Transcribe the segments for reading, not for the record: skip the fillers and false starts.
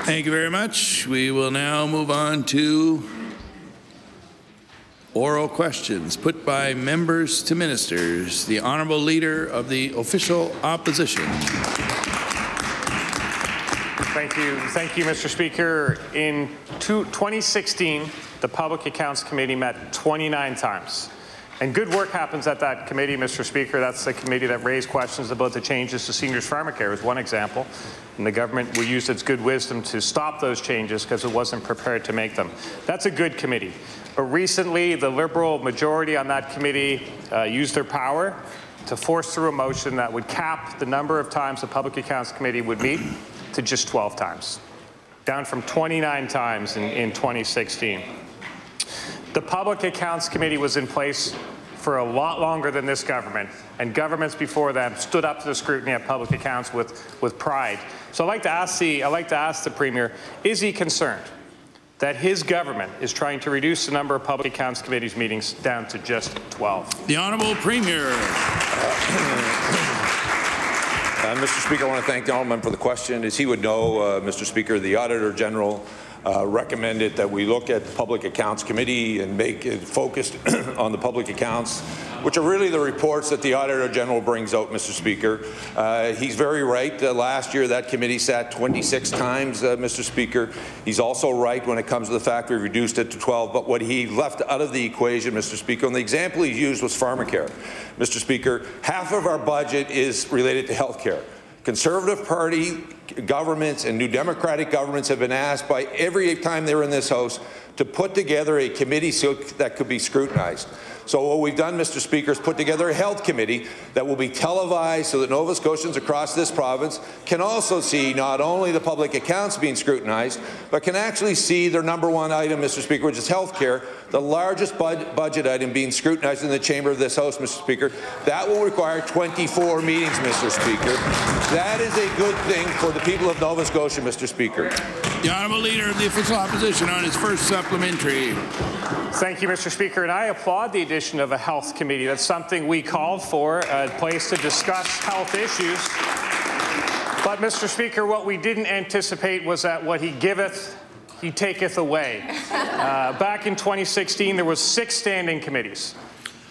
Thank you very much. We will now move on to oral questions put by members to ministers. The Honourable Leader of the Official Opposition. Thank you, Mr. Speaker. In 2016, the Public Accounts Committee met 29 times. And good work happens at that committee, Mr. Speaker. That's the committee that raised questions about the changes to seniors pharmacare is one example. And the government will use its good wisdom to stop those changes because it wasn't prepared to make them. That's a good committee. But recently, the Liberal majority on that committee used their power to force through a motion that would cap the number of times the Public Accounts Committee would meet to just 12 times, down from 29 times in 2016. The Public Accounts Committee was in place for a lot longer than this government, and governments before them stood up to the scrutiny of public accounts with pride. So I'd like to ask the Premier, is he concerned that his government is trying to reduce the number of Public Accounts Committee's meetings down to just 12? The Honourable Premier. Mr. Speaker, I want to thank the Honourable Member for the question. As he would know, Mr. Speaker, the Auditor General recommended that we look at the Public Accounts Committee and make it focused on the public accounts, which are really the reports that the Auditor General brings out, Mr. Speaker. He's very right. Last year, that committee sat 26 times, Mr. Speaker. He's also right when it comes to the fact we reduced it to 12. But what he left out of the equation, Mr. Speaker, and the example he used was pharmacare. Mr. Speaker, half of our budget is related to health care. Conservative Party governments and New Democratic governments have been asked by every time they were in this House to put together a committee that could be scrutinized. So what we've done, Mr. Speaker, is put together a health committee that will be televised so that Nova Scotians across this province can also see not only the public accounts being scrutinized, but can actually see their #1 item, Mr. Speaker, which is health care, the largest budget item being scrutinized in the chamber of this House, Mr. Speaker. That will require 24 meetings, Mr. Speaker. That is a good thing for the people of Nova Scotia, Mr. Speaker. The Honourable Leader of the Official Opposition on his first supplementary. Thank you, Mr. Speaker, and I applaud the addition of a health committee. That's something we called for, a place to discuss health issues. But, Mr. Speaker, what we didn't anticipate was that what he giveth, he taketh away. Back in 2016, there was 6 standing committees.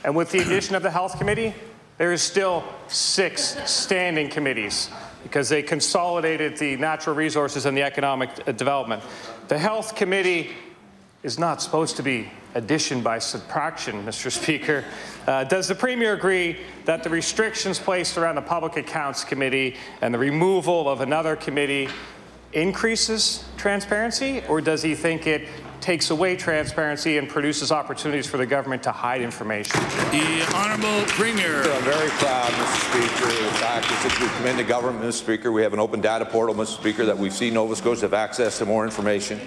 And with the addition of the health committee, there is still 6 standing committees because they consolidated the natural resources and the economic development. The health committee is not supposed to be addition by subtraction, Mr. Speaker. Does the Premier agree that the restrictions placed around the Public Accounts Committee and the removal of another committee increases transparency, or does he think it takes away transparency and produces opportunities for the government to hide information? The Honourable Premier. I'm very proud, Mr. Speaker. The fact is that we commend the government, Mr. Speaker. We have an open data portal, Mr. Speaker, that we've seen Nova Scotia have access to more information.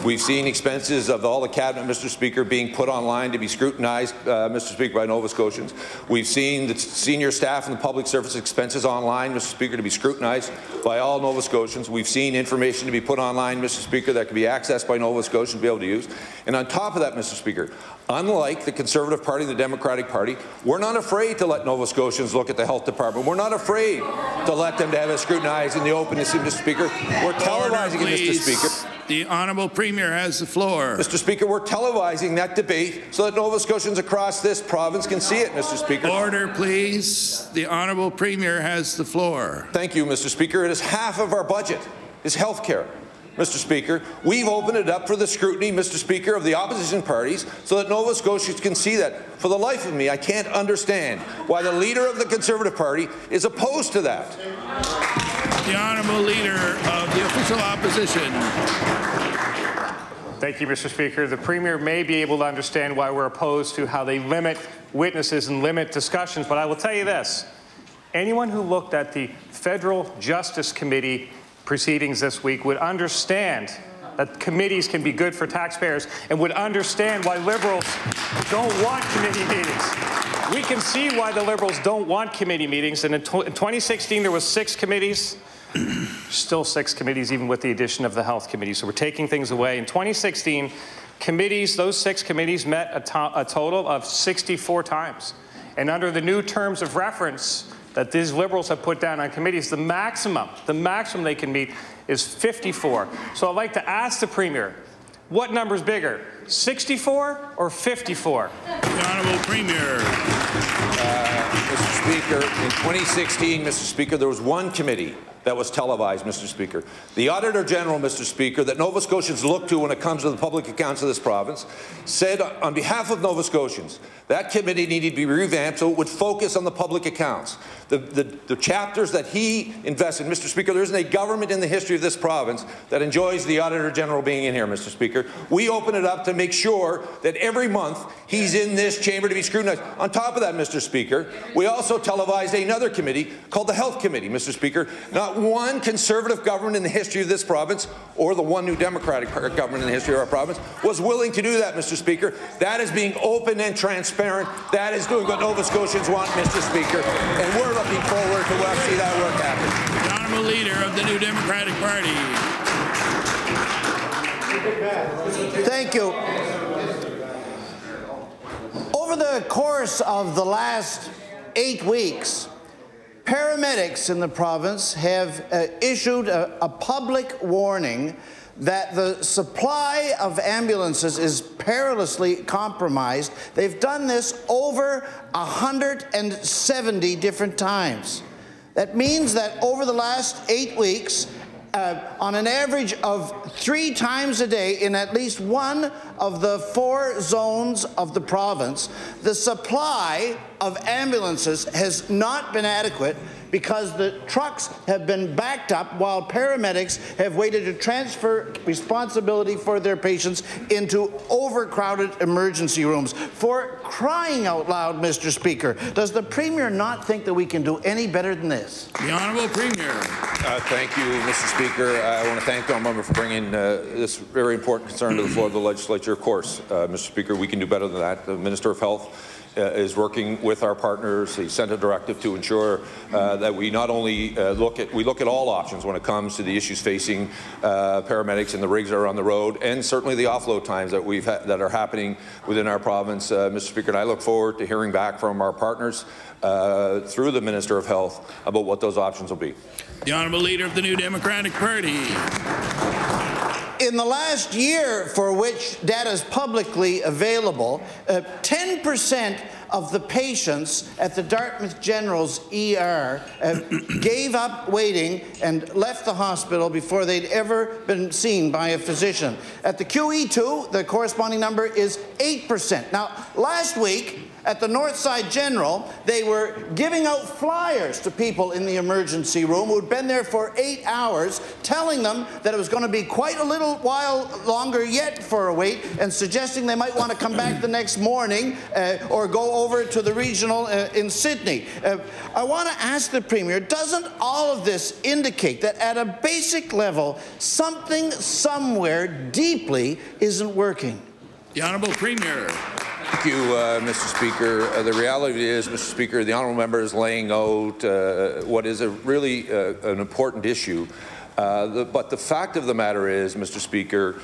We've seen expenses of all the cabinet, Mr. Speaker, being put online to be scrutinized, Mr. Speaker, by Nova Scotians. We've seen the senior staff and the public service expenses online, Mr. Speaker, to be scrutinized by all Nova Scotians. We've seen information to be put online, Mr. Speaker, that can be accessed by Nova Scotians to be able to use. And on top of that, Mr. Speaker, unlike the Conservative Party and the Democratic Party, we're not afraid to let Nova Scotians look at the health department. We're not afraid to let them to have it scrutinized in the openness, Mr. Speaker. We're televising it, Mr. Speaker. The Honourable Premier has the floor. Mr. Speaker, we're televising that debate so that Nova Scotians across this province can see it, Mr. Speaker. Order, please. The Honourable Premier has the floor. Thank you, Mr. Speaker. It is half of our budget is health care. Mr. Speaker, we've opened it up for the scrutiny, Mr. Speaker, of the opposition parties so that Nova Scotians can see that. For the life of me, I can't understand why the Leader of the Conservative Party is opposed to that. The Honourable Leader of the Official Opposition. Thank you, Mr. Speaker. The Premier may be able to understand why we're opposed to how they limit witnesses and limit discussions, but I will tell you this. Anyone who looked at the Federal Justice Committee proceedings this week would understand that committees can be good for taxpayers and would understand why Liberals don't want committee meetings. We can see why the Liberals don't want committee meetings. And in 2016, there was 6 committees. Still 6 committees, even with the addition of the Health Committee. So we're taking things away. In 2016, committees, those 6 committees met a total of 64 times. And under the new terms of reference that these Liberals have put down on committees, the maximum they can meet is 54. So I'd like to ask the Premier, what number is bigger, 64 or 54? The Honourable Premier. Mr. Speaker, in 2016, Mr. Speaker, there was one committee that was televised, Mr. Speaker. The Auditor General, Mr. Speaker, that Nova Scotians look to when it comes to the public accounts of this province, said on behalf of Nova Scotians that committee needed to be revamped so it would focus on the public accounts. The chapters that he invested, Mr. Speaker, there isn't a government in the history of this province that enjoys the Auditor General being in here, Mr. Speaker. We open it up to make sure that every month he's in this chamber to be scrutinized. On top of that, Mr. Speaker, we also televised another committee called the Health Committee, Mr. Speaker. Not one Conservative government in the history of this province, or the one New Democratic government in the history of our province, was willing to do that, Mr. Speaker. That is being open and transparent. That is doing what Nova Scotians want, Mr. Speaker. And we're looking forward to see that work happen. The Honourable Leader of the New Democratic Party. Thank you. Over the course of the last 8 weeks, paramedics in the province have issued a public warning that the supply of ambulances is perilously compromised. They've done this over 170 different times. That means that over the last 8 weeks, on an average of 3 times a day in at least one of the 4 zones of the province, the supply of ambulances has not been adequate because the trucks have been backed up while paramedics have waited to transfer responsibility for their patients into overcrowded emergency rooms. For crying out loud, Mr. Speaker, does the Premier not think that we can do any better than this? The Honourable Premier. Thank you, Mr. Speaker. I want to thank the member for bringing this very important concern to the floor of the legislature. Of course, Mr. Speaker, we can do better than that. The Minister of Health is working with our partners. He sent a directive to ensure that we not only look at all options when it comes to the issues facing paramedics and the rigs that are on the road, and certainly the offload times that that are happening within our province, Mr. Speaker. And I look forward to hearing back from our partners through the Minister of Health about what those options will be. The Honourable Leader of the New Democratic Party. In the last year, for which data is publicly available, 10% of the patients at the Dartmouth General's ER gave up waiting and left the hospital before they'd ever been seen by a physician. At the QE2, the corresponding number is 8%. Now, last week, at the Northside General, they were giving out flyers to people in the emergency room who'd been there for 8 hours, telling them that it was going to be quite a little while longer yet for a wait, and suggesting they might want to come back the next morning or go over to the regional in Sydney. I want to ask the Premier, doesn't all of this indicate that at a basic level, something somewhere deeply isn't working? The Honourable Premier. Thank you, Mr. Speaker. The reality is, Mr. Speaker, the honourable member is laying out what is really an important issue. But the fact of the matter is, Mr. Speaker,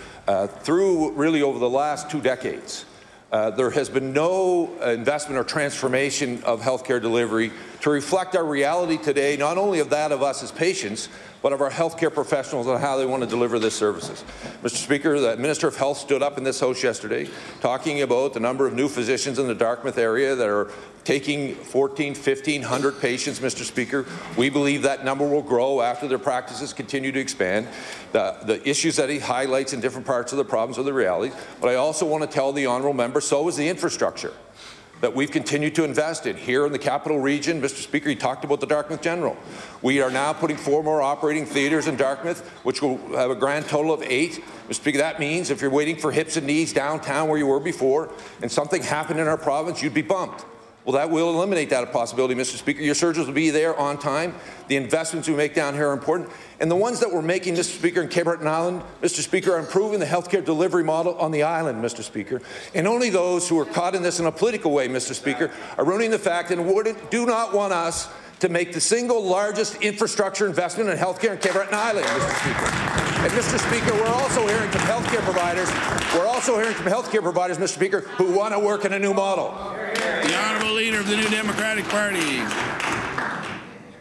through really over the last 2 decades, there has been no investment or transformation of healthcare delivery to reflect our reality today, not only of that of us as patients, but of our healthcare professionals and how they want to deliver these services. Mr. Speaker, the Minister of Health stood up in this House yesterday talking about the number of new physicians in the Dartmouth area that are taking 1,500 patients, Mr. Speaker. We believe that number will grow after their practices continue to expand. The issues that he highlights in different parts of the province are the realities. But I also want to tell the honourable member, so is the infrastructure that we've continued to invest in. Here in the capital region, Mr. Speaker, he talked about the Dartmouth General. We are now putting 4 more operating theatres in Dartmouth, which will have a grand total of 8. Mr. Speaker, that means if you're waiting for hips and knees downtown where you were before, and something happened in our province, you'd be bumped. Well, that will eliminate that possibility, Mr. Speaker. Your surgeons will be there on time. The investments we make down here are important. And the ones that we're making, Mr. Speaker, in Cape Breton Island, Mr. Speaker, are improving the healthcare delivery model on the island, Mr. Speaker. And only those who are caught in this in a political way, Mr. Speaker, are ruining the fact and do not want us to make the single largest infrastructure investment in healthcare in Cape Breton Island, Mr. Speaker. And Mr. Speaker, we're also hearing from healthcare providers, Mr. Speaker, who want to work in a new model. The Honourable Leader of the New Democratic Party.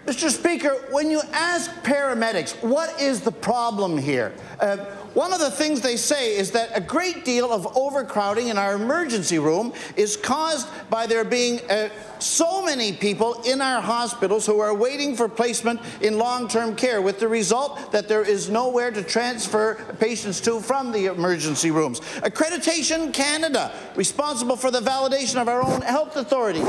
Mr. Speaker, when you ask paramedics what is the problem here, one of the things they say is that a great deal of overcrowding in our emergency room is caused by there being so many people in our hospitals who are waiting for placement in long-term care, with the result that there is nowhere to transfer patients to from the emergency rooms. Accreditation Canada, responsible for the validation of our own health authority,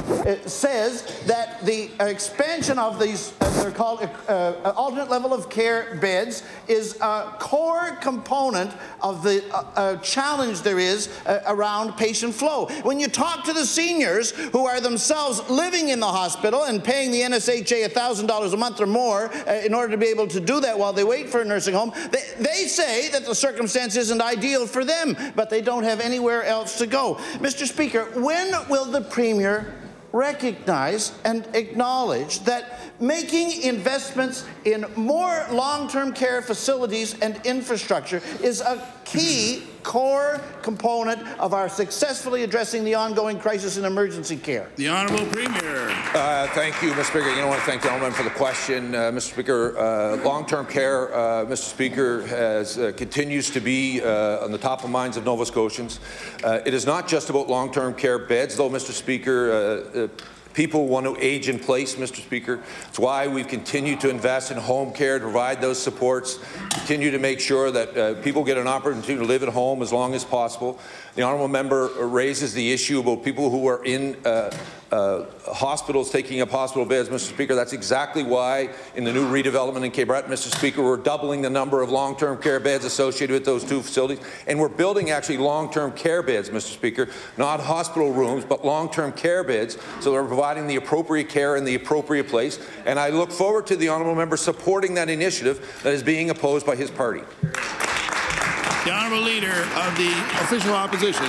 says that the expansion of these, they're called alternate level of care beds, is a core component of the challenge there is around patient flow. When you talk to the seniors who are themselves living in the hospital and paying the NSHA $1,000 a month or more in order to be able to do that while they wait for a nursing home, they say that the circumstance isn't ideal for them, but they don't have anywhere else to go. Mr. Speaker, when will the Premier recognize and acknowledge that making investments in more long-term care facilities and infrastructure is a key core component of our successfully addressing the ongoing crisis in emergency care? The Honourable Premier. Thank you, Mr. Speaker. I want to thank the gentleman for the question. Mr. Speaker, long-term care, Mr. Speaker, continues to be on the top of minds of Nova Scotians. It is not just about long-term care beds, though, Mr. Speaker. People want to age in place, Mr. Speaker. It's why we've continued to invest in home care, to provide those supports, continue to make sure that people get an opportunity to live at home as long as possible. The honourable member raises the issue about people who are in hospitals taking up hospital beds, Mr. Speaker. That's exactly why in the new redevelopment in Cape Breton, Mr. Speaker, we're doubling the number of long-term care beds associated with those two facilities. And we're building actually long-term care beds, Mr. Speaker, not hospital rooms, but long-term care beds, so they're providing the appropriate care in the appropriate place. And I look forward to the honourable member supporting that initiative that is being opposed by his party. The Honourable Leader of the Official Opposition.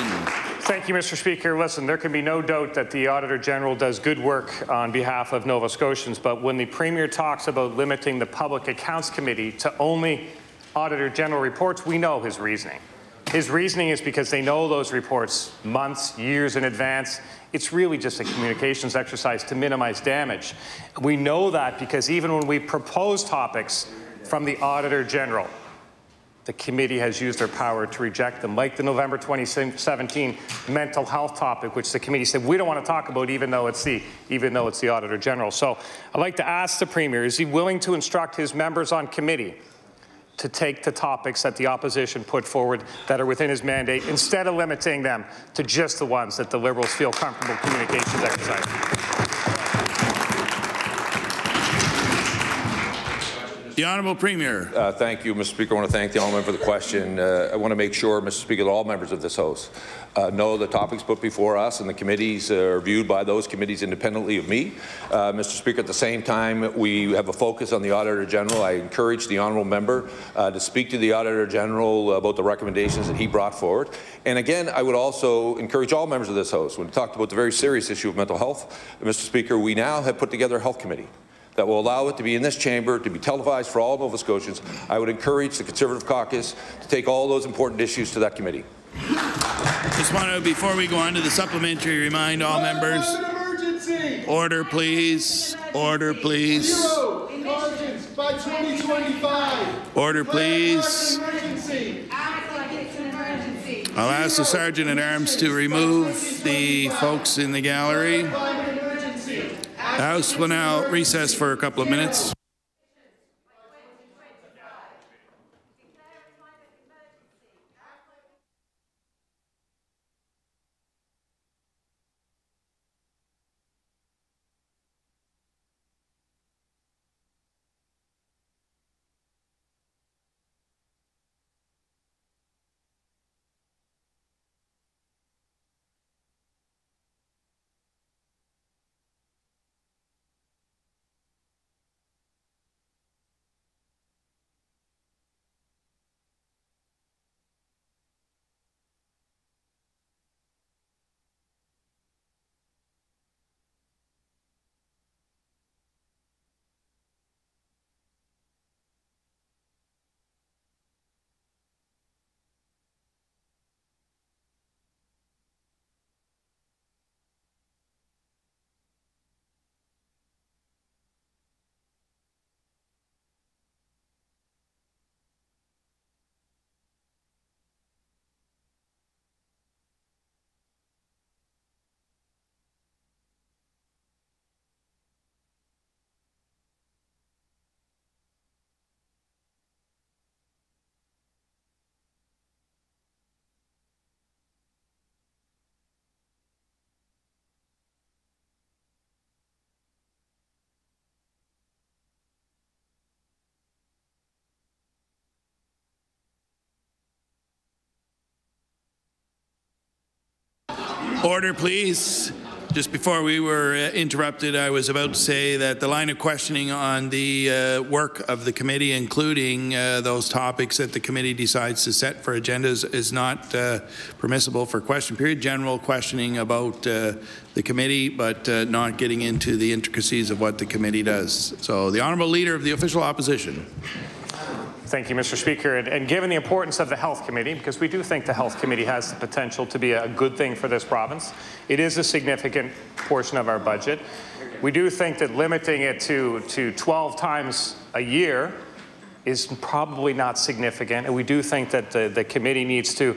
Thank you, Mr. Speaker. Listen, there can be no doubt that the Auditor General does good work on behalf of Nova Scotians, but when the Premier talks about limiting the Public Accounts Committee to only Auditor General reports, we know his reasoning. His reasoning is because they know those reports months, years in advance. It's really just a communications exercise to minimize damage. We know that because even when we propose topics from the Auditor General, the committee has used their power to reject them, like the November 2017 mental health topic, which the committee said we don't want to talk about, even though it's the Auditor General. So I'd like to ask the Premier: is he willing to instruct his members on committee to take the topics that the opposition put forward that are within his mandate, instead of limiting them to just the ones that the Liberals feel comfortable communications exercising? The Honourable Premier. Thank you, Mr. Speaker. I want to thank the honourable member for the question. I want to make sure, Mr. Speaker, that all members of this House know the topics put before us and the committees are reviewed by those committees independently of me. Mr. Speaker, at the same time, we have a focus on the Auditor General. I encourage the honourable member to speak to the Auditor General about the recommendations that he brought forward. And again, I would also encourage all members of this House, when we talked about the very serious issue of mental health, Mr. Speaker, we now have put together a health committee that will allow it to be in this chamber, to be televised for all Nova Scotians. I would encourage the Conservative caucus to take all those important issues to that committee. Just want to, before we go on to the supplementary, remind all members. Order, please. Order, please. Zero sergeants by 2025. Order, please. I'll ask the Sergeant at Arms to remove the folks in the gallery. The House will now recess for a couple of minutes. Order, please. Just before we were interrupted, I was about to say that the line of questioning on the work of the committee, including those topics that the committee decides to set for agendas, is not permissible for question period. General questioning about the committee, but not getting into the intricacies of what the committee does. So, the Honourable Leader of the Official Opposition. Thank you, Mr. Speaker. And given the importance of the Health Committee, because we do think the Health Committee has the potential to be a good thing for this province, it is a significant portion of our budget. We do think that limiting it to 12 times a year is probably not significant, and we do think that the committee needs to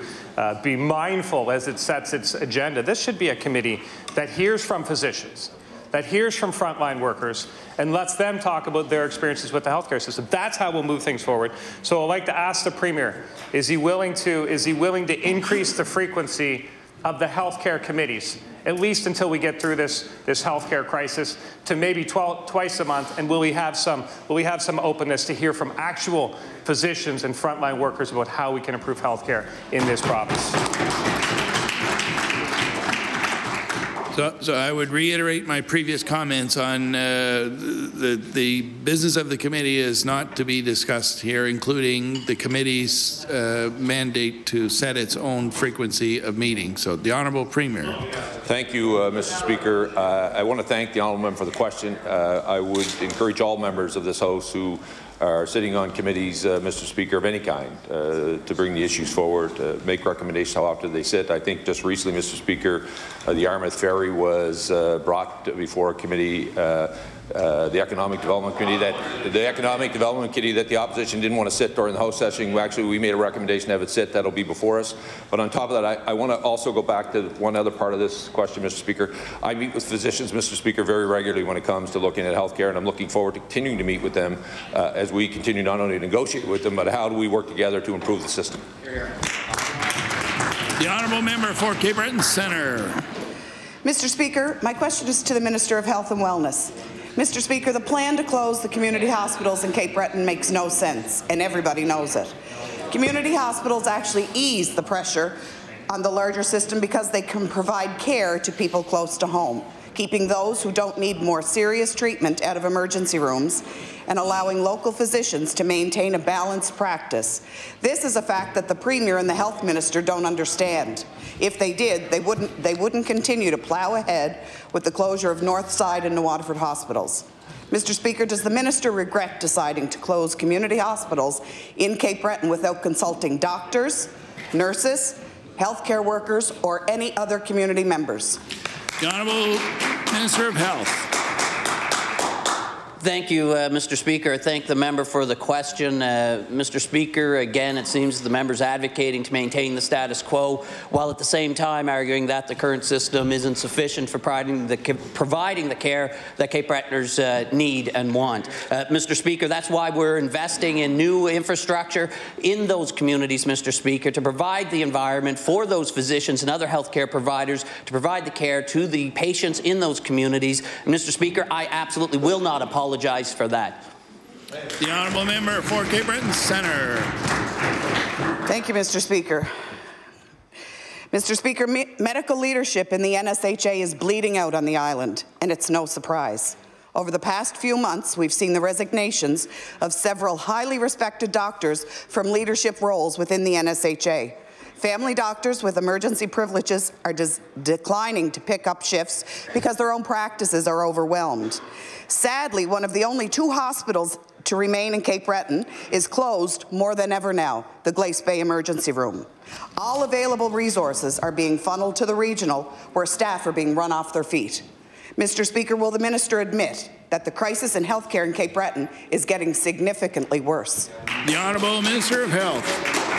be mindful as it sets its agenda. This should be a committee that hears from physicians, that hears from frontline workers, and lets them talk about their experiences with the healthcare system. That's how we'll move things forward. So I'd like to ask the Premier, is he willing to increase the frequency of the healthcare committees, at least until we get through this healthcare crisis, to maybe twice a month? And will we have some openness to hear from actual physicians and frontline workers about how we can improve healthcare in this province? So I would reiterate my previous comments on the business of the committee is not to be discussed here, including the committee's mandate to set its own frequency of meetings. So, the Honourable Premier. Thank you, Mr. Speaker. I want to thank the Honourable Member for the question. I would encourage all members of this House who are sitting on committees, Mr. Speaker, of any kind, to bring the issues forward, make recommendations how often they sit. I think just recently, Mr. Speaker, the Yarmouth Ferry was brought before a committee, the Economic Development Committee, that the opposition didn't want to sit during the House session. Actually, we made a recommendation to have it sit. That'll be before us. But on top of that, I want to also go back to one other part of this question, Mr. Speaker. I meet with physicians, Mr. Speaker, very regularly when it comes to looking at healthcare, and I'm looking forward to continuing to meet with them as we continue not only to negotiate with them, but how do we work together to improve the system. The Honourable Member for Cape Breton Centre. Mr. Speaker, my question is to the Minister of Health and Wellness. Mr. Speaker, the plan to close the community hospitals in Cape Breton makes no sense, and everybody knows it. Community hospitals actually ease the pressure on the larger system because they can provide care to people close to home, keeping those who don't need more serious treatment out of emergency rooms and allowing local physicians to maintain a balanced practice. This is a fact that the Premier and the Health Minister don't understand. If they did, they wouldn't continue to plough ahead with the closure of Northside and New Waterford hospitals. Mr. Speaker, does the Minister regret deciding to close community hospitals in Cape Breton without consulting doctors, nurses, healthcare workers, or any other community members? The Honourable Minister of Health. Thank you, Mr. Speaker. I thank the member for the question. Mr. Speaker, again, it seems the member's advocating to maintain the status quo, while at the same time arguing that the current system isn't sufficient for providing the care that Cape Bretoners need and want. Mr. Speaker, that's why we're investing in new infrastructure in those communities, Mr. Speaker, to provide the environment for those physicians and other healthcare providers to provide the care to the patients in those communities. And Mr. Speaker, I absolutely will not apologize for that. The Honourable Member for Cape Breton Centre. Thank you, Mr. Speaker. Mr. Speaker, medical leadership in the NSHA is bleeding out on the island, and it's no surprise. Over the past few months, we've seen the resignations of several highly respected doctors from leadership roles within the NSHA. Family doctors with emergency privileges are declining to pick up shifts because their own practices are overwhelmed. Sadly, one of the only 2 hospitals to remain in Cape Breton is closed more than ever now, the Glace Bay Emergency Room. All available resources are being funneled to the regional, where staff are being run off their feet. Mr. Speaker, will the Minister admit that the crisis in healthcare in Cape Breton is getting significantly worse? The Honourable Minister of Health.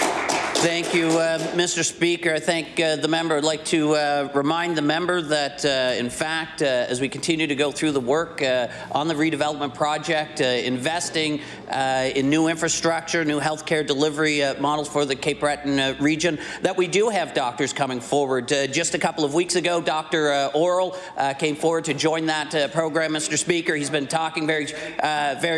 Thank you, Mr. Speaker. I thank the member. I'd like to remind the member that, in fact, as we continue to go through the work on the redevelopment project, investing in new infrastructure, new healthcare delivery models for the Cape Breton region, that we do have doctors coming forward. Just a couple of weeks ago, Dr. Oral came forward to join that program, Mr. Speaker. He's been talking very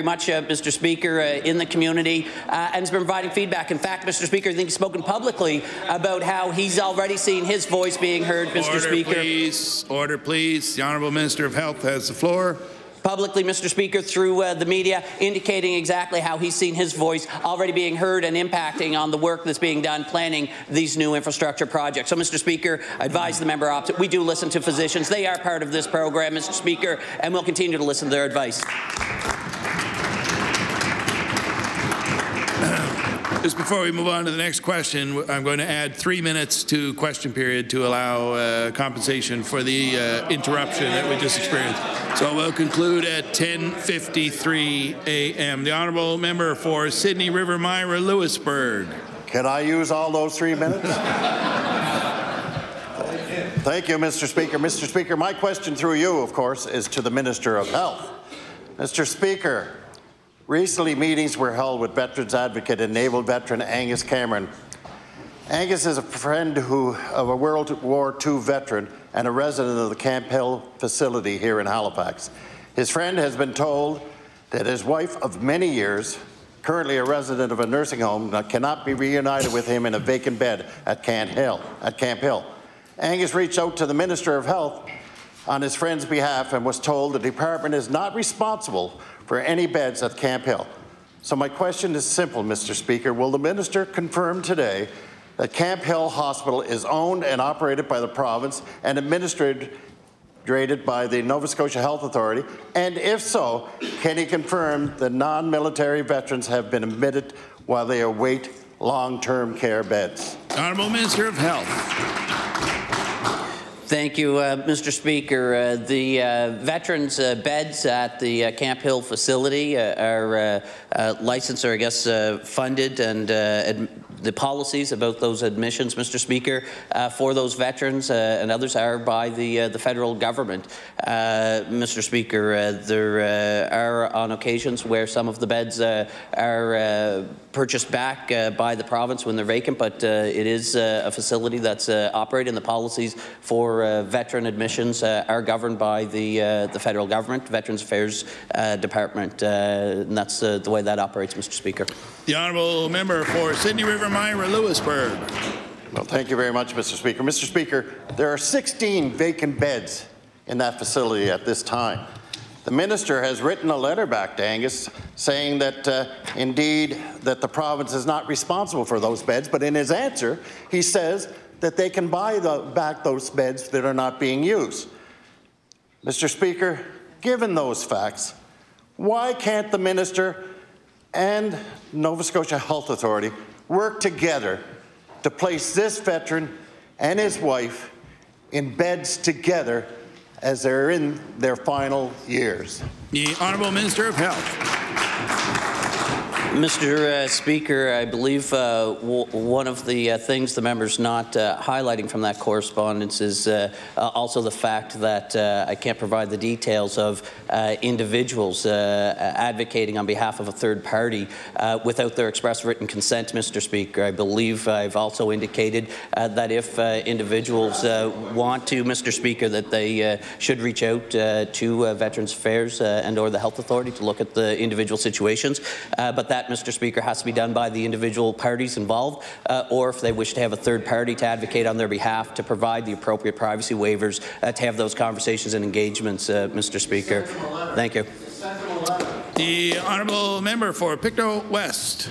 much, Mr. Speaker, in the community and has been providing feedback. In fact, Mr. Speaker, I think he spoke spoken publicly about how he's already seen his voice being heard, Mr. Speaker. Please. Order, please. The Honourable Minister of Health has the floor. Publicly, Mr. Speaker, through the media, indicating exactly how he's seen his voice already being heard and impacting on the work that's being done planning these new infrastructure projects. So, Mr. Speaker, I advise the member opposite. We do listen to physicians. They are part of this program, Mr. Speaker, and we'll continue to listen to their advice. Just before we move on to the next question, I'm going to add 3 minutes to question period to allow compensation for the interruption that we just experienced. So we'll conclude at 10:53 a.m. The Honourable Member for Sydney River Myra Lewisburg. Can I use all those 3 minutes? Thank you, Mr. Speaker. Mr. Speaker, my question through you, of course, is to the Minister of Health. Mr. Speaker, recently meetings were held with Veterans Advocate and Naval Veteran Angus Cameron. Angus is a friend of a World War II veteran and a resident of the Camp Hill facility here in Halifax. His friend has been told that his wife of many years, currently a resident of a nursing home, cannot be reunited with him in a vacant bed at Camp Hill. Angus reached out to the Minister of Health on his friend's behalf and was told the department is not responsible for any beds at Camp Hill. So my question is simple, Mr. Speaker. Will the Minister confirm today that Camp Hill Hospital is owned and operated by the province and administered by the Nova Scotia Health Authority? And if so, can he confirm that non-military veterans have been admitted while they await long-term care beds? Honourable Minister of Health. Thank you, Mr. Speaker. The veterans' beds at the Camp Hill facility are licensed, or I guess funded, and the policies about those admissions, Mr. Speaker, for those veterans and others are by the federal government. Mr. Speaker, there are on occasions where some of the beds are purchased back by the province when they're vacant, but it is a facility that's operating. The policies for veteran admissions are governed by the federal government, Veterans Affairs Department, and that's the way that operates, Mr. Speaker. The Honourable Member for Sydney River Myra Lewisburg. Well, thank you very much, Mr. Speaker. Mr. Speaker, there are 16 vacant beds in that facility at this time. The Minister has written a letter back to Angus saying that, indeed, that the province is not responsible for those beds, but in his answer, he says that they can buy back those beds that are not being used. Mr. Speaker, given those facts, why can't the Minister and Nova Scotia Health Authority work together to place this veteran and his wife in beds together as they're in their final years? The Honourable Minister of Health. Mr. Speaker, I believe one of the things the member's not highlighting from that correspondence is also the fact that I can't provide the details of individuals advocating on behalf of a third party without their express written consent, Mr. Speaker. I believe I've also indicated that if individuals want to, Mr. Speaker, that they should reach out to Veterans Affairs and or the Health Authority to look at the individual situations, but that, Mr. Speaker, has to be done by the individual parties involved, or if they wish to have a third party to advocate on their behalf to provide the appropriate privacy waivers to have those conversations and engagements, Mr. Speaker. Thank you. The Honourable Member for Pictou West.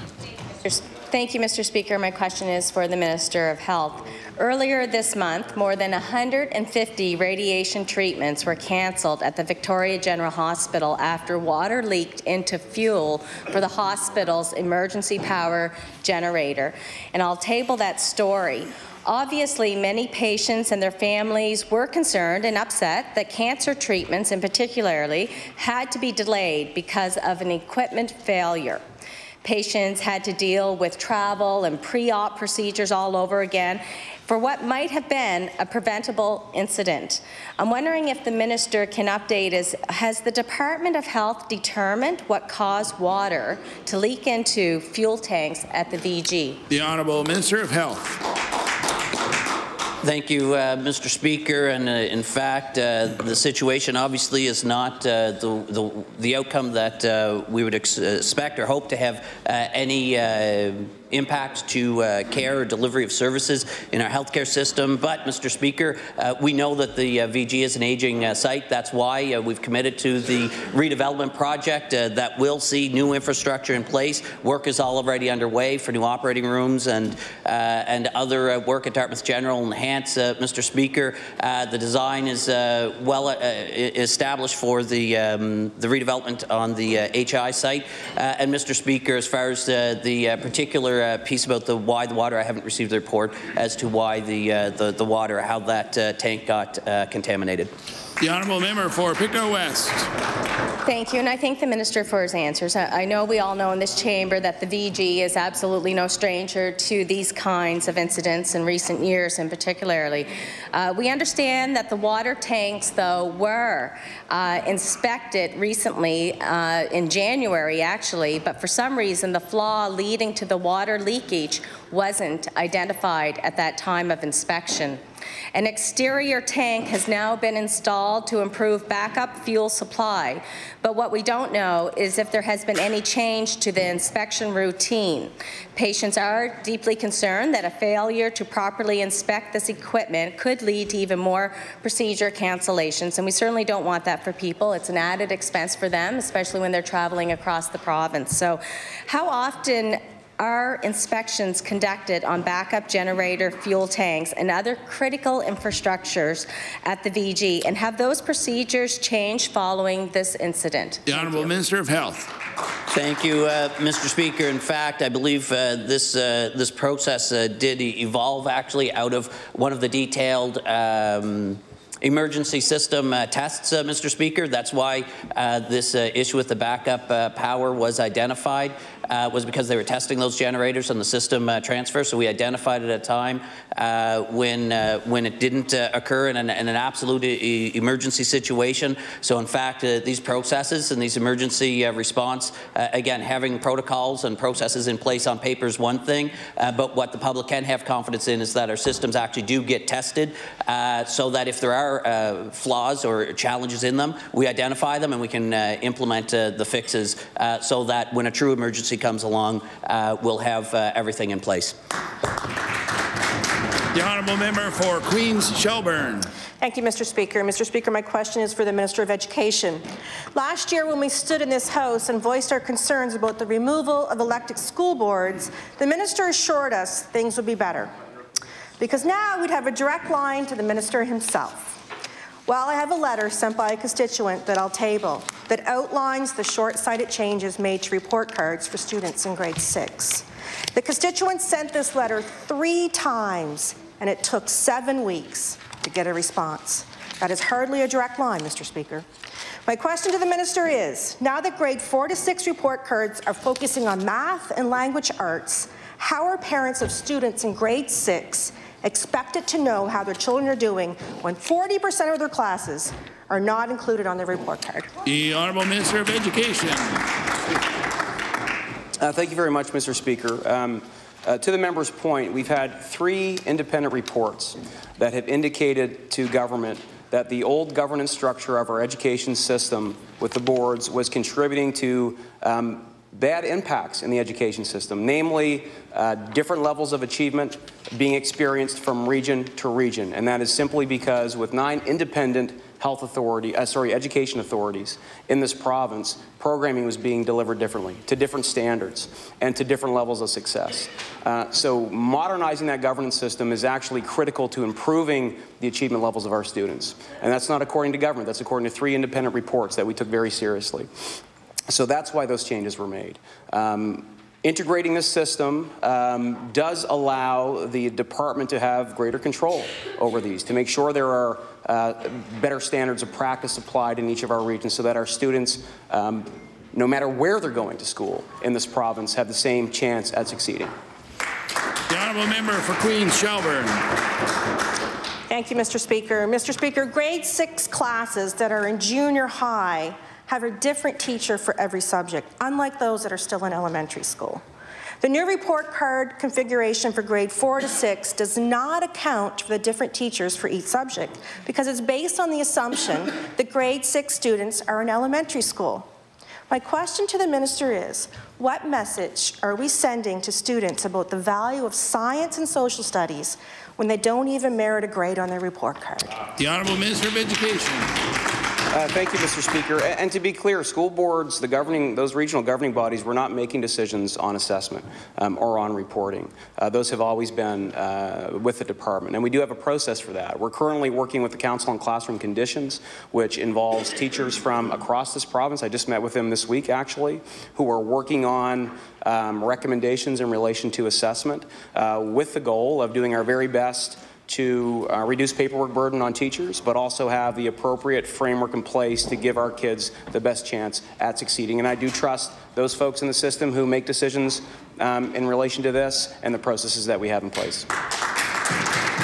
Thank you, Mr. Speaker. My question is for the Minister of Health. Earlier this month, more than 150 radiation treatments were cancelled at the Victoria General Hospital after water leaked into fuel for the hospital's emergency power generator. And I'll table that story. Obviously, many patients and their families were concerned and upset that cancer treatments, in particularly, had to be delayed because of an equipment failure. Patients had to deal with travel and pre-op procedures all over again for what might have been a preventable incident. I'm wondering if the Minister can update us. Has the Department of Health determined what caused water to leak into fuel tanks at the VG? The Honourable Minister of Health. Thank you, Mr. Speaker. And in fact, the situation obviously is not the outcome that we would expect or hope to have any impact to care or delivery of services in our healthcare system. But, Mr. Speaker, we know that the VG is an aging site. That's why we've committed to the redevelopment project that will see new infrastructure in place. Work is already underway for new operating rooms and other work at Dartmouth General and Enhance. Mr. Speaker, the design is well established for the redevelopment on the HI site. And Mr. Speaker, as far as the particular piece about why the water, I haven't received the report as to why the water, how that tank got contaminated. The honourable member for Pictou West. Thank you, and I thank the Minister for his answers. I know we all know in this chamber that the VG is absolutely no stranger to these kinds of incidents in recent years, and particularly. We understand that the water tanks, though, were inspected recently in January, actually, but for some reason the flaw leading to the water leakage wasn't identified at that time of inspection. An exterior tank has now been installed to improve backup fuel supply, but what we don't know is if there has been any change to the inspection routine. Patients are deeply concerned that a failure to properly inspect this equipment could lead to even more procedure cancellations, and we certainly don't want that for people. It's an added expense for them, especially when they're traveling across the province. So how often are inspections conducted on backup generator fuel tanks and other critical infrastructures at the VG, and have those procedures changed following this incident? The Honourable Minister of Health. Thank you, Mr. Speaker. In fact, I believe this process did evolve actually out of one of the detailed emergency system tests, Mr. Speaker. That's why this issue with the backup power was identified, was because they were testing those generators on the system transfer. So we identified it at a time when it didn't occur in an absolute emergency situation. So in fact, these processes and these emergency response, again, having protocols and processes in place on paper is one thing, but what the public can have confidence in is that our systems actually do get tested, so that if there are flaws or challenges in them, we identify them and we can implement the fixes so that when a true emergency comes along, we'll have everything in place. The honourable member for Queens Shelburne. Thank you, Mr. Speaker. Mr. Speaker, my question is for the Minister of Education. Last year, when we stood in this House and voiced our concerns about the removal of elected school boards, the Minister assured us things would be better, because now we'd have a direct line to the Minister himself. Well, I have a letter sent by a constituent that I'll table that outlines the short-sighted changes made to report cards for students in grade 6. The constituent sent this letter 3 times, and it took 7 weeks to get a response. That is hardly a direct line, Mr. Speaker. My question to the Minister is, now that grade 4 to 6 report cards are focusing on math and language arts, how are parents of students in grade 6 expected to know how their children are doing when 40% of their classes are not included on their report card? The Honourable Minister of Education. Thank you very much, Mr. Speaker. To the member's point, we've had 3 independent reports that have indicated to government that the old governance structure of our education system with the boards was contributing to bad impacts in the education system, namely different levels of achievement being experienced from region to region. And that is simply because with 9 independent education authorities in this province, programming was being delivered differently, to different standards, and to different levels of success. So modernizing that governance system is actually critical to improving the achievement levels of our students. And that's not according to government, that's according to 3 independent reports that we took very seriously. So that's why those changes were made. Integrating this system does allow the department to have greater control over these, to make sure there are better standards of practice applied in each of our regions so that our students, no matter where they're going to school in this province, have the same chance at succeeding. The honourable member for Queens Shelburne. Thank you, Mr. Speaker. Mr. Speaker, grade 6 classes that are in junior high have a different teacher for every subject, unlike those that are still in elementary school. The new report card configuration for grade 4 to 6 does not account for the different teachers for each subject because it's based on the assumption that grade 6 students are in elementary school. My question to the minister is, what message are we sending to students about the value of science and social studies when they don't even merit a grade on their report card? The Honourable Minister of Education. Thank you, Mr. Speaker. And to be clear, school boards, those regional governing bodies, were not making decisions on assessment or on reporting. Those have always been with the department, and we do have a process for that. We're currently working with the Council on Classroom Conditions, which involves teachers from across this province. I just met with them this week, actually, who are working on recommendations in relation to assessment with the goal of doing our very best to reduce paperwork burden on teachers, but also have the appropriate framework in place to give our kids the best chance at succeeding. And I do trust those folks in the system who make decisions in relation to this and the processes that we have in place.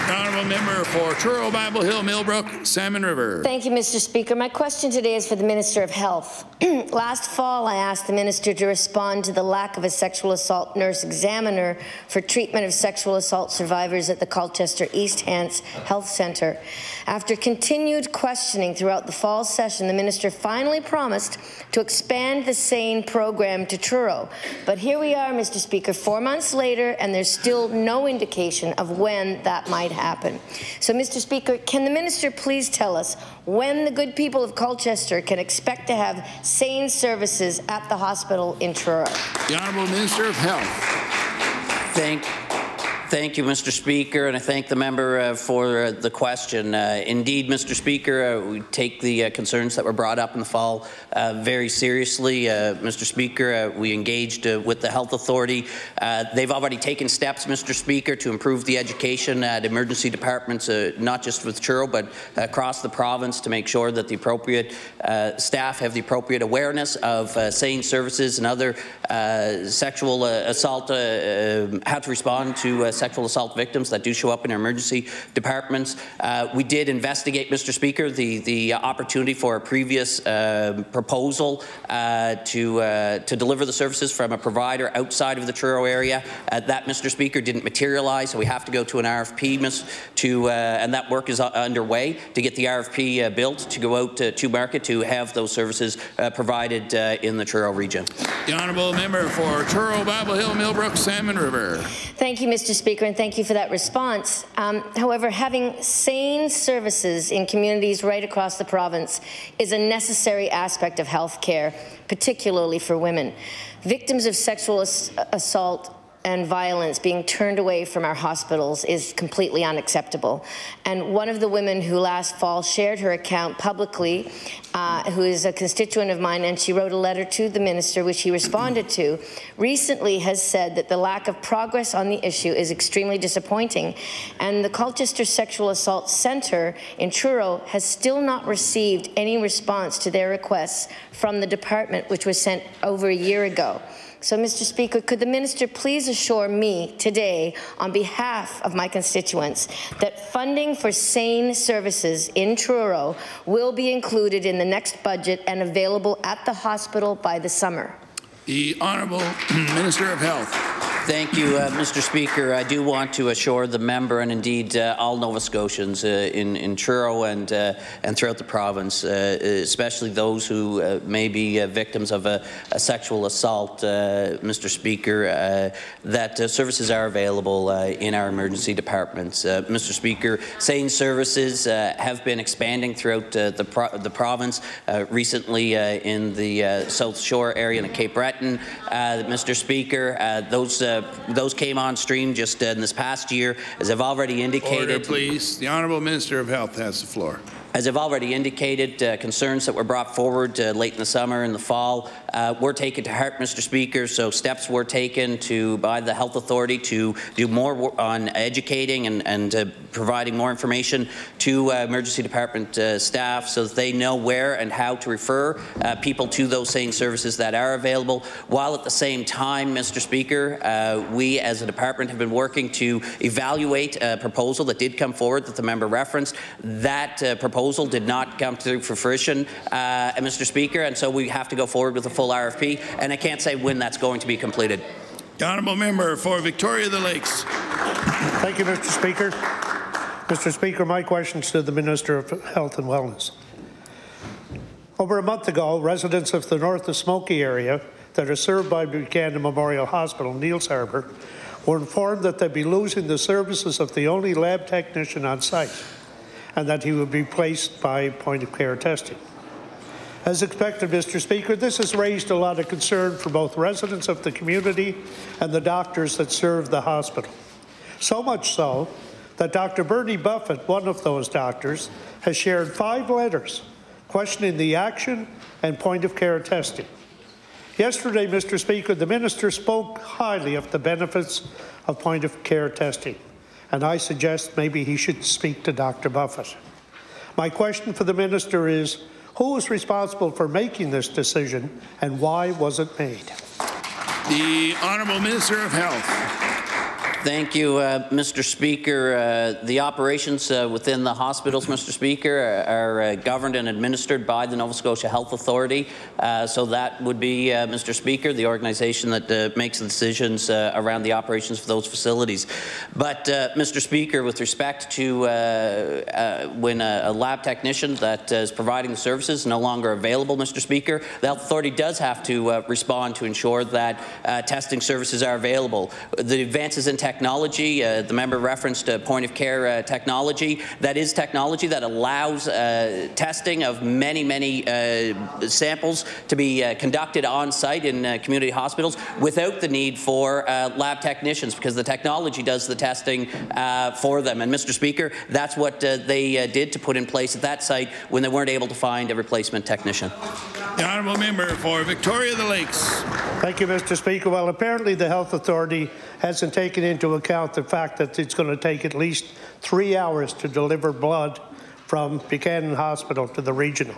The Honourable Member for Truro, Bible Hill, Millbrook, Salmon River. Thank you, Mr. Speaker. My question today is for the Minister of Health. Last fall, I asked the Minister to respond to the lack of a sexual assault nurse examiner for treatment of sexual assault survivors at the Colchester East Hants Health Centre. After continued questioning throughout the fall session, the Minister finally promised to expand the SANE program to Truro. But here we are, Mr. Speaker, 4 months later, and there's still no indication of when that might happen. So, Mr. Speaker, can the Minister please tell us when the good people of Colchester can expect to have SANE services at the hospital in Truro? The Honourable Minister of Health. Thank you, Mr. Speaker, and I thank the member for the question. Indeed, Mr. Speaker, we take the concerns that were brought up in the fall very seriously. Mr. Speaker, we engaged with the Health Authority. They've already taken steps, Mr. Speaker, to improve the education at emergency departments, not just with Truro, but across the province, to make sure that the appropriate staff have the appropriate awareness of SANE services and other sexual assault, how to respond to sexual assault victims that do show up in our emergency departments. We did investigate, Mr. Speaker, the opportunity for a previous proposal to deliver the services from a provider outside of the Truro area. That, Mr. Speaker, didn't materialize, so we have to go to an RFP, and that work is underway to get the RFP built to go out to market to have those services provided in the Truro region. The Honourable Member for Truro, Bible Hill, Millbrook, Salmon River. Thank you, Mr. Speaker, and thank you for that response. However, having SANE services in communities right across the province is a necessary aspect of health care, particularly for women. Victims of sexual assault and violence being turned away from our hospitals is completely unacceptable. And one of the women who last fall shared her account publicly, who is a constituent of mine, and she wrote a letter to the minister, which he responded to, recently has said that the lack of progress on the issue is extremely disappointing. And the Colchester Sexual Assault Centre in Truro has still not received any response to their requests from the department, which was sent over a year ago. So, Mr. Speaker, could the minister please assure me today, on behalf of my constituents, that funding for SANE services in Truro will be included in the next budget and available at the hospital by the summer? The Honourable Minister of Health. Thank you, Mr. Speaker. I do want to assure the member, and indeed all Nova Scotians in Truro and throughout the province, especially those who may be victims of a sexual assault, Mr. Speaker, that services are available in our emergency departments. Mr. Speaker, SANE services have been expanding throughout the province. Recently in the South Shore area in Cape Breton, Mr. Speaker, those came on stream just in this past year, as I've already indicated. Order, please. The Honourable Minister of Health has the floor. As I've already indicated, concerns that were brought forward late in the summer and the fall were taken to heart, Mr. Speaker, so steps were taken by the Health Authority to do more on educating and providing more information to emergency department staff so that they know where and how to refer people to those SANE services that are available, while at the same time, Mr. Speaker, we as a department have been working to evaluate a proposal that did come forward that the member referenced. That proposal did not come to fruition, Mr. Speaker, and so we have to go forward with a full RFP, and I can't say when that's going to be completed. The Honourable Member for Victoria the Lakes. Thank you, Mr. Speaker. Mr. Speaker, my question is to the Minister of Health and Wellness. Over a month ago, residents of the north of Smoky area that are served by Buchanan Memorial Hospital, Neils Harbour, were informed that they'd be losing the services of the only lab technician on site and that he would be placed by point-of-care testing. As expected, Mr. Speaker, this has raised a lot of concern for both residents of the community and the doctors that serve the hospital. So much so that Dr. Bernie Buffett, one of those doctors, has shared 5 letters questioning the action and point-of-care testing. Yesterday, Mr. Speaker, the minister spoke highly of the benefits of point-of-care testing, and I suggest maybe he should speak to Dr. Buffett. My question for the minister is, who was responsible for making this decision, and why was it made? The Honourable Minister of Health. Thank you, Mr. Speaker. The operations within the hospitals, Mr. Speaker, are governed and administered by the Nova Scotia Health Authority. So that would be, Mr. Speaker, the organization that makes the decisions around the operations for those facilities. But, Mr. Speaker, with respect to when a lab technician that is providing the services is no longer available, Mr. Speaker, the Health Authority does have to respond to ensure that testing services are available. The advances in technology, the member referenced point-of-care technology. That is technology that allows testing of many samples to be conducted on-site in community hospitals without the need for lab technicians, because the technology does the testing for them. And, Mr. Speaker, that's what they did to put in place at that site when they weren't able to find a replacement technician. The Honourable Member for Victoria the Lakes. Thank you, Mr. Speaker. Well, apparently the Health Authority hasn't taken into account the fact that it's going to take at least 3 hours to deliver blood from Buchanan Hospital to the regional.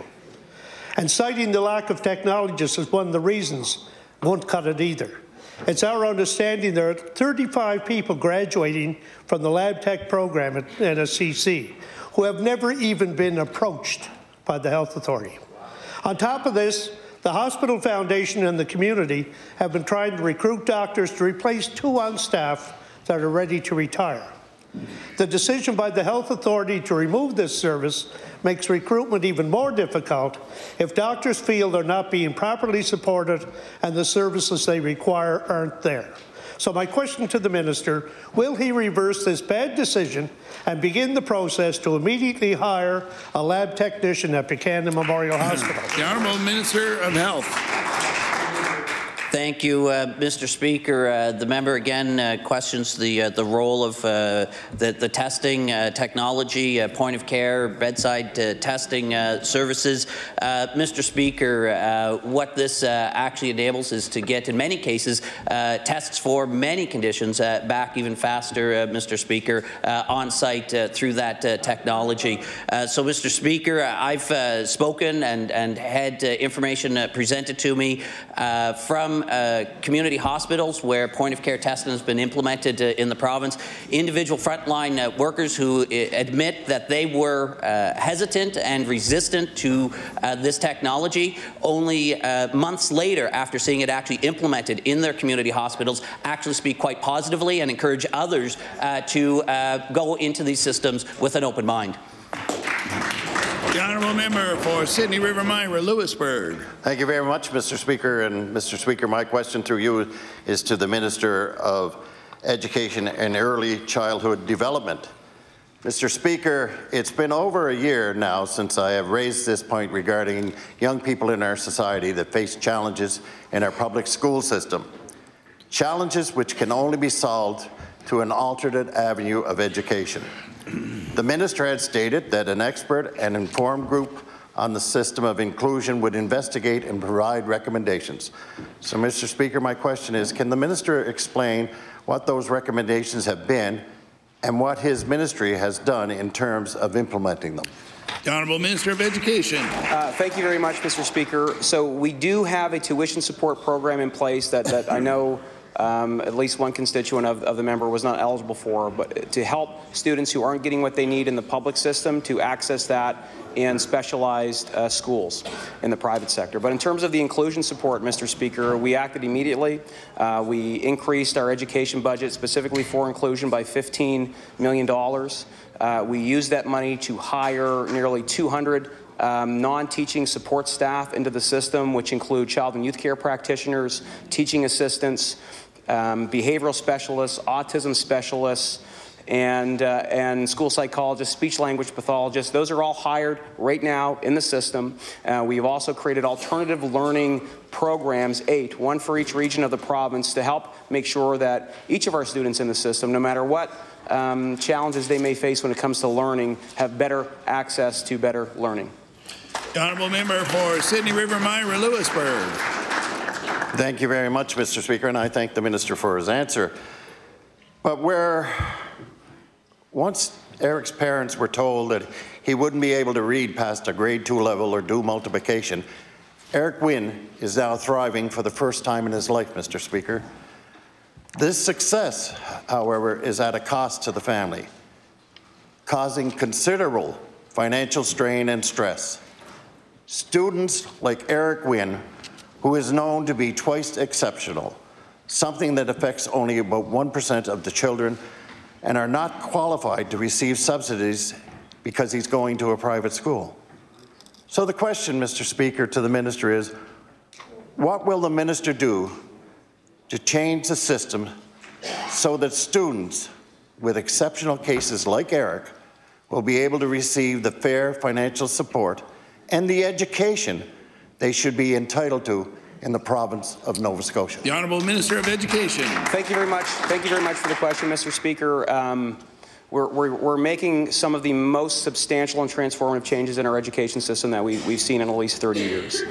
And citing the lack of technologists as one of the reasons won't cut it either. It's our understanding there are 35 people graduating from the lab tech program at NSCC who have never even been approached by the Health Authority. On top of this, the Hospital Foundation and the community have been trying to recruit doctors to replace 2 on staff that are ready to retire. The decision by the Health Authority to remove this service makes recruitment even more difficult if doctors feel they're not being properly supported and the services they require aren't there. So my question to the minister, will he reverse this bad decision and begin the process to immediately hire a lab technician at Buchanan Memorial Hospital? The Honourable Minister of Health. Thank you, Mr. Speaker. The member again questions the role of the testing technology, point of care, bedside testing services. Mr. Speaker, what this actually enables is to get, in many cases, tests for many conditions back even faster, Mr. Speaker, on site through that technology. So, Mr. Speaker, I've spoken and had information presented to me from community hospitals where point-of-care testing has been implemented in the province, individual frontline workers who admit that they were hesitant and resistant to this technology. Only months later, after seeing it actually implemented in their community hospitals, actually speak quite positively and encourage others to go into these systems with an open mind. The Honourable Member for Sydney River Myra, Lewisburg. Thank you very much, Mr. Speaker. And Mr. Speaker, my question through you is to the Minister of Education and Early Childhood Development. Mr. Speaker, it's been over a year now since I have raised this point regarding young people in our society that face challenges in our public school system. Challenges which can only be solved through an alternate avenue of education. The minister had stated that an expert and informed group on the system of inclusion would investigate and provide recommendations. So, Mr. Speaker, my question is, can the minister explain what those recommendations have been and what his ministry has done in terms of implementing them? The Honourable Minister of Education. Thank you very much, Mr. Speaker. So we do have a tuition support program in place that I know at least one constituent of the member was not eligible for, but to help students who aren't getting what they need in the public system to access that in specialized schools in the private sector. But in terms of the inclusion support, Mr. Speaker, we acted immediately. We increased our education budget specifically for inclusion by $15 million. We used that money to hire nearly 200 non-teaching support staff into the system, which include child and youth care practitioners, teaching assistants, behavioral specialists, autism specialists, and school psychologists, speech-language pathologists. Those are all hired right now in the system. We've also created alternative learning programs, 8, one for each region of the province, to help make sure that each of our students in the system, no matter what challenges they may face when it comes to learning, have better access to better learning. The honourable member for Sydney River Myra Lewisburg. Thank you very much, Mr. Speaker, and I thank the Minister for his answer. But once Eric's parents were told that he wouldn't be able to read past a grade 2 level or do multiplication, Eric Wynne is now thriving for the first time in his life, Mr. Speaker. This success, however, is at a cost to the family, causing considerable financial strain and stress. Students like Eric Wynne, who is known to be twice exceptional, something that affects only about 1% of the children, and are not qualified to receive subsidies because he's going to a private school. So the question, Mr. Speaker, to the Minister is, what will the Minister do to change the system so that students with exceptional cases like Eric will be able to receive the fair financial support and the education they should be entitled to in the province of Nova Scotia? The Honourable Minister of Education. Thank you very much. Thank you very much for the question, Mr. Speaker. We're making some of the most substantial and transformative changes in our education system that we've seen in at least 30 years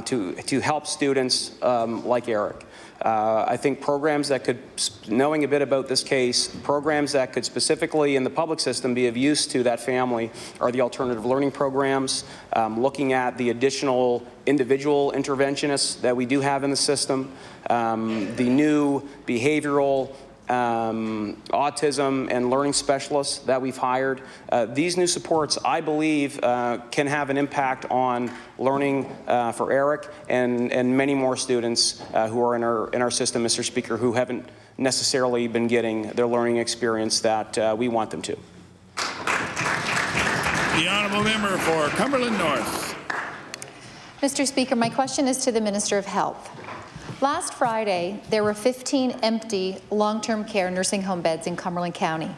to help students like Eric. I think programs that could, knowing a bit about this case, programs that could specifically in the public system be of use to that family are the alternative learning programs, looking at the additional individual interventionists that we do have in the system, the new behavioral autism and learning specialists that we've hired. These new supports, I believe, can have an impact on learning for Eric and many more students who are in our system, Mr. Speaker, who haven't necessarily been getting their learning experience that we want them to. The honourable member for Cumberland North. Mr. Speaker, my question is to the Minister of Health. Last Friday, there were 15 empty long-term care nursing home beds in Cumberland County.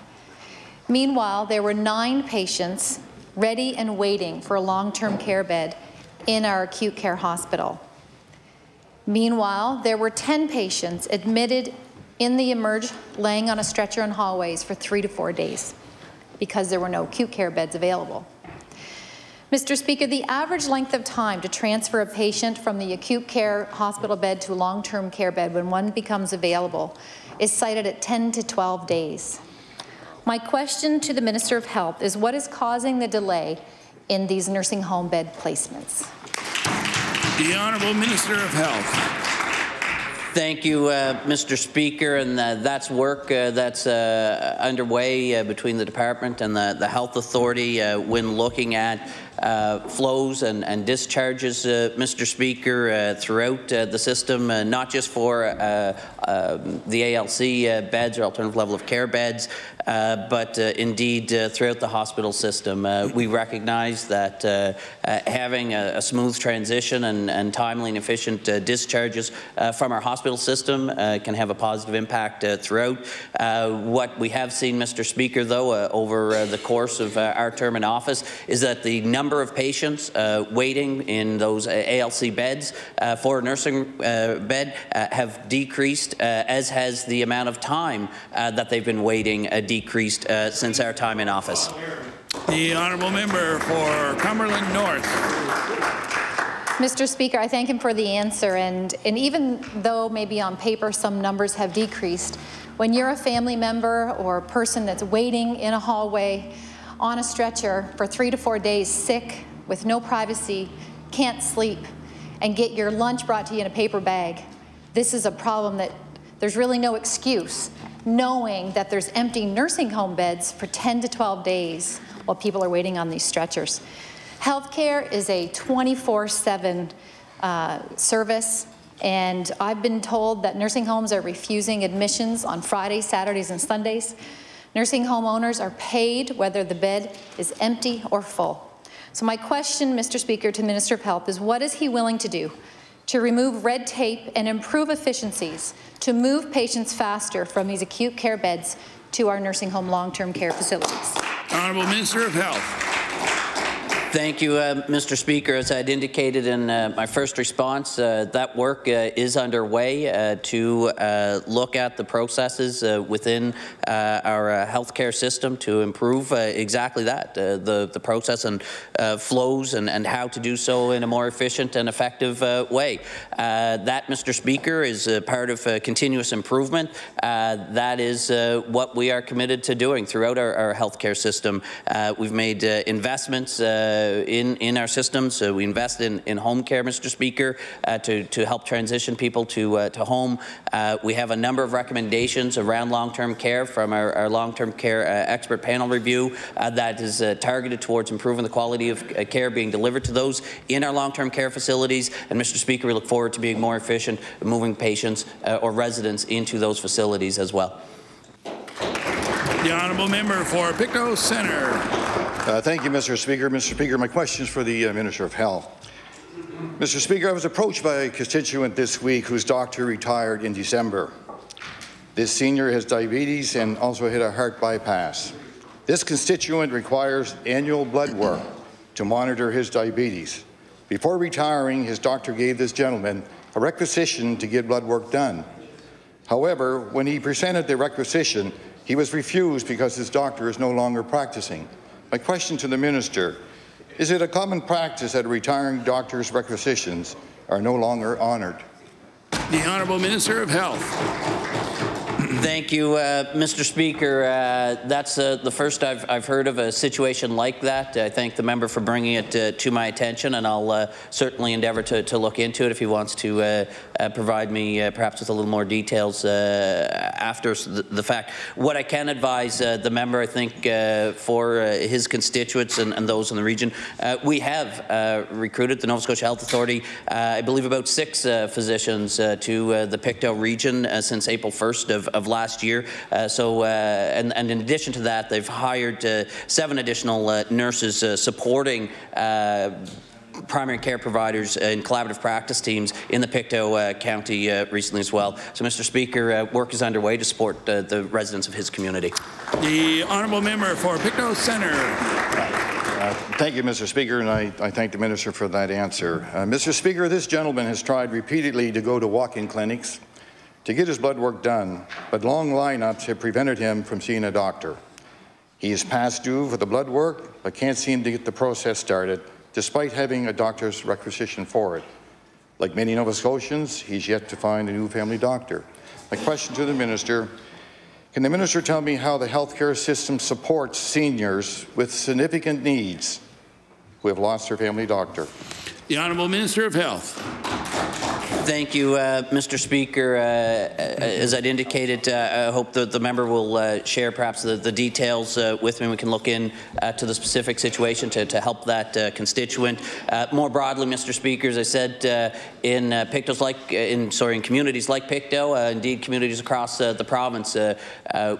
Meanwhile, there were 9 patients ready and waiting for a long-term care bed in our acute care hospital. Meanwhile, there were 10 patients admitted in the emerge laying on a stretcher in hallways for 3 to 4 days because there were no acute care beds available. Mr. Speaker, the average length of time to transfer a patient from the acute care hospital bed to a long-term care bed when one becomes available is cited at 10 to 12 days. My question to the Minister of Health is what is causing the delay in these nursing home bed placements? The Honourable Minister of Health. Thank you, Mr. Speaker, and that's work that's underway between the department and the Health Authority when looking at flows and discharges, Mr. Speaker, throughout the system, not just for the ALC beds or alternative level of care beds, but indeed throughout the hospital system. We recognize that having a smooth transition and timely and efficient discharges from our hospital system can have a positive impact throughout. What we have seen, Mr. Speaker, though, over the course of our term in office is that the number of patients waiting in those ALC beds for a nursing bed have decreased, as has the amount of time that they've been waiting decreased since our time in office. The honourable member for Cumberland North. Mr. Speaker, I thank him for the answer, and even though maybe on paper some numbers have decreased, when you're a family member or a person that's waiting in a hallway on a stretcher for 3 to 4 days, sick, with no privacy, can't sleep, and get your lunch brought to you in a paper bag, this is a problem that there's really no excuse, knowing that there's empty nursing home beds for 10 to 12 days while people are waiting on these stretchers. Healthcare is a 24/7 service, and I've been told that nursing homes are refusing admissions on Fridays, Saturdays, and Sundays. Nursing home owners are paid whether the bed is empty or full. So my question, Mr. Speaker, to the Minister of Health is what is he willing to do to remove red tape and improve efficiencies to move patients faster from these acute care beds to our nursing home long-term care facilities? Honourable Minister of Health. Thank you, Mr. Speaker. As I had indicated in my first response, that work is underway to look at the processes within our healthcare system to improve exactly that, the process and flows and how to do so in a more efficient and effective way. That, Mr. Speaker, is part of continuous improvement. That is what we are committed to doing throughout our healthcare system. We've made investments in our systems. We invest in home care, Mr. Speaker, to help transition people to home. We have a number of recommendations around long-term care from our long-term care expert panel review that is targeted towards improving the quality of care being delivered to those in our long-term care facilities. And Mr. Speaker, we look forward to being more efficient moving patients or residents into those facilities as well. The honourable member for Pictou Centre. Thank you, Mr. Speaker. Mr. Speaker, my question is for the Minister of Health. Mr. Speaker, I was approached by a constituent this week whose doctor retired in December. This senior has diabetes and also had a heart bypass. This constituent requires annual blood work to monitor his diabetes. Before retiring, his doctor gave this gentleman a requisition to get blood work done. However, when he presented the requisition, he was refused because his doctor is no longer practicing. My question to the Minister, is it a common practice that retiring doctors' requisitions are no longer honoured? The Honourable Minister of Health. Thank you, Mr. Speaker. That's the first I've heard of a situation like that. I thank the member for bringing it to my attention, and I'll certainly endeavour to look into it if he wants to provide me perhaps with a little more details after the fact. What I can advise the member, I think, for his constituents and those in the region, we have recruited the Nova Scotia Health Authority, I believe about 6 physicians to the Pictou region since April 1st of last year. And in addition to that, they've hired 7 additional nurses supporting primary care providers in collaborative practice teams in the Pictou County recently as well. So, Mr. Speaker, work is underway to support the residents of his community. The honourable member for Pictou Centre. Thank you, Mr. Speaker, and I thank the Minister for that answer. Mr. Speaker, this gentleman has tried repeatedly to go to walk-in clinics to get his blood work done, but long lineups have prevented him from seeing a doctor. He is past due for the blood work, but can't seem to get the process started, despite having a doctor's requisition for it. Like many Nova Scotians, he's yet to find a new family doctor. My question to the Minister, can the Minister tell me how the healthcare system supports seniors with significant needs who have lost their family doctor? The Honourable Minister of Health. Thank you, Mr. Speaker. As I'd indicated, I hope that the member will share perhaps the details with me. We can look in to the specific situation to help that constituent. More broadly, Mr. Speaker, as I said, in in communities like Pictou, indeed communities across the province,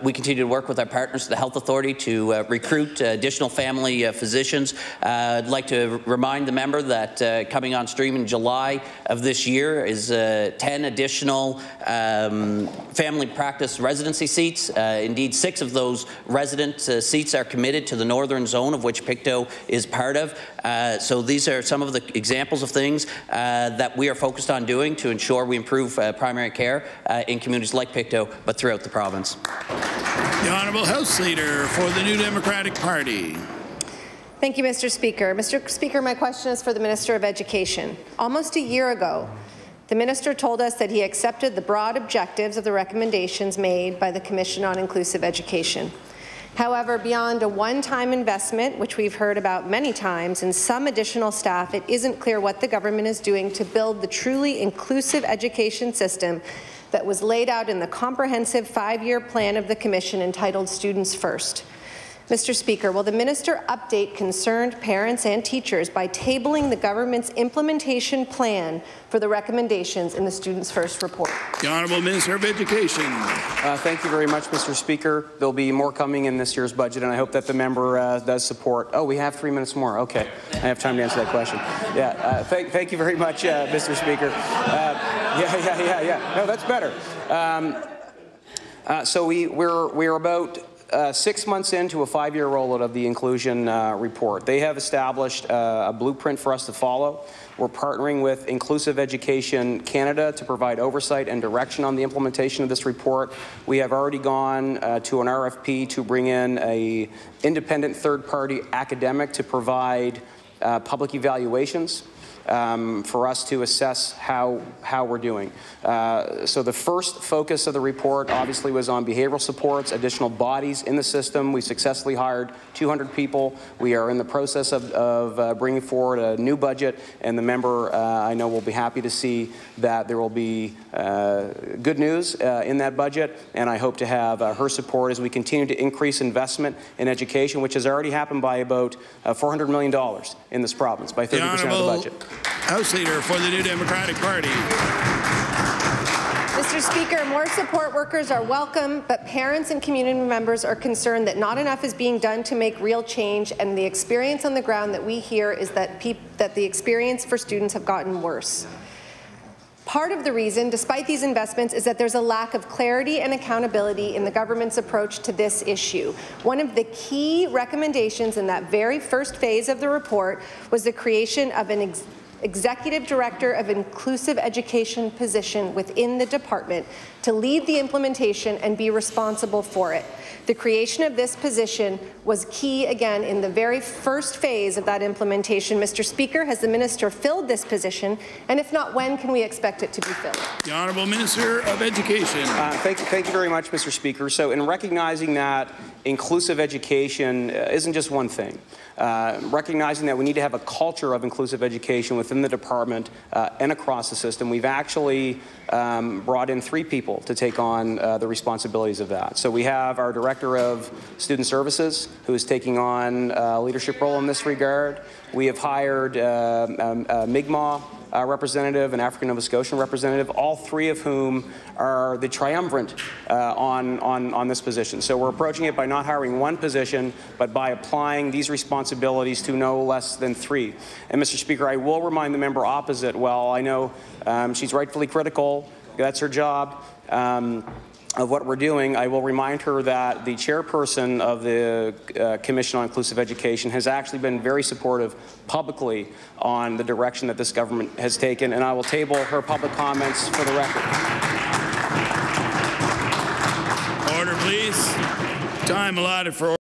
we continue to work with our partners, the Health Authority, to recruit additional family physicians. I'd like to remind the member that coming on stream in July of this year is 10 additional family practice residency seats. Indeed, 6 of those resident seats are committed to the northern zone, of which Pictou is part of. So these are some of the examples of things that we are focused on doing to ensure we improve primary care in communities like Pictou, but throughout the province. The Honourable House Leader for the New Democratic Party. Thank you, Mr. Speaker. Mr. Speaker, my question is for the Minister of Education. Almost a year ago, the Minister told us that he accepted the broad objectives of the recommendations made by the Commission on Inclusive Education. However, beyond a one-time investment, which we've heard about many times, and some additional staff, it isn't clear what the government is doing to build the truly inclusive education system that was laid out in the comprehensive 5-year plan of the Commission entitled Students First. Mr. Speaker, will the minister update concerned parents and teachers by tabling the government's implementation plan for the recommendations in the Students First report? The Honourable Minister of Education. Thank you very much, Mr. Speaker. There'll be more coming in this year's budget, and I hope that the member does support. Oh, we have 3 minutes more. Okay, I have time to answer that question. Yeah, thank you very much, Mr. Speaker. Yeah. No, that's better. So we're about 6 months into a 5-year rollout of the inclusion report. They have established a blueprint for us to follow. We're partnering with Inclusive Education Canada to provide oversight and direction on the implementation of this report. We have already gone to an RFP to bring in an independent third-party academic to provide public evaluations for us to assess how we're doing. So the first focus of the report obviously was on behavioral supports, additional bodies in the system. We successfully hired 200 people. We are in the process of bringing forward a new budget, and the member I know will be happy to see that there will be good news in that budget, and I hope to have her support as we continue to increase investment in education, which has already happened by about $400 million in this province, by 30% of the budget. House Leader for the New Democratic Party. Mr. Speaker, more support workers are welcome, but parents and community members are concerned that not enough is being done to make real change, and the experience on the ground that we hear is that the experience for students have gotten worse. Part of the reason, despite these investments, is that there's a lack of clarity and accountability in the government's approach to this issue. One of the key recommendations in that very first phase of the report was the creation of an Executive Director of Inclusive Education position within the department to lead the implementation and be responsible for it. The creation of this position was key again in the very first phase of that implementation. Mr. Speaker, has the minister filled this position? And if not, when can we expect it to be filled? The Honourable Minister of Education. Thank you very much, Mr. Speaker. So in recognizing that inclusive education isn't just one thing, recognizing that we need to have a culture of inclusive education within the department and across the system, we've actually brought in 3 people to take on the responsibilities of that. So we have our Director of Student Services, who is taking on a leadership role in this regard. We have hired a Mi'kmaq representative, an African Nova Scotian representative, all 3 of whom are the triumvirate on this position. So we're approaching it by not hiring one position, but by applying these responsibilities to no less than 3. And Mr. Speaker, I will remind the member opposite, well, I know she's rightfully critical, that's her job, of what we're doing. I will remind her that the chairperson of the Commission on Inclusive Education has actually been very supportive publicly on the direction that this government has taken, and I will table her public comments for the record. Order, please. Time allotted for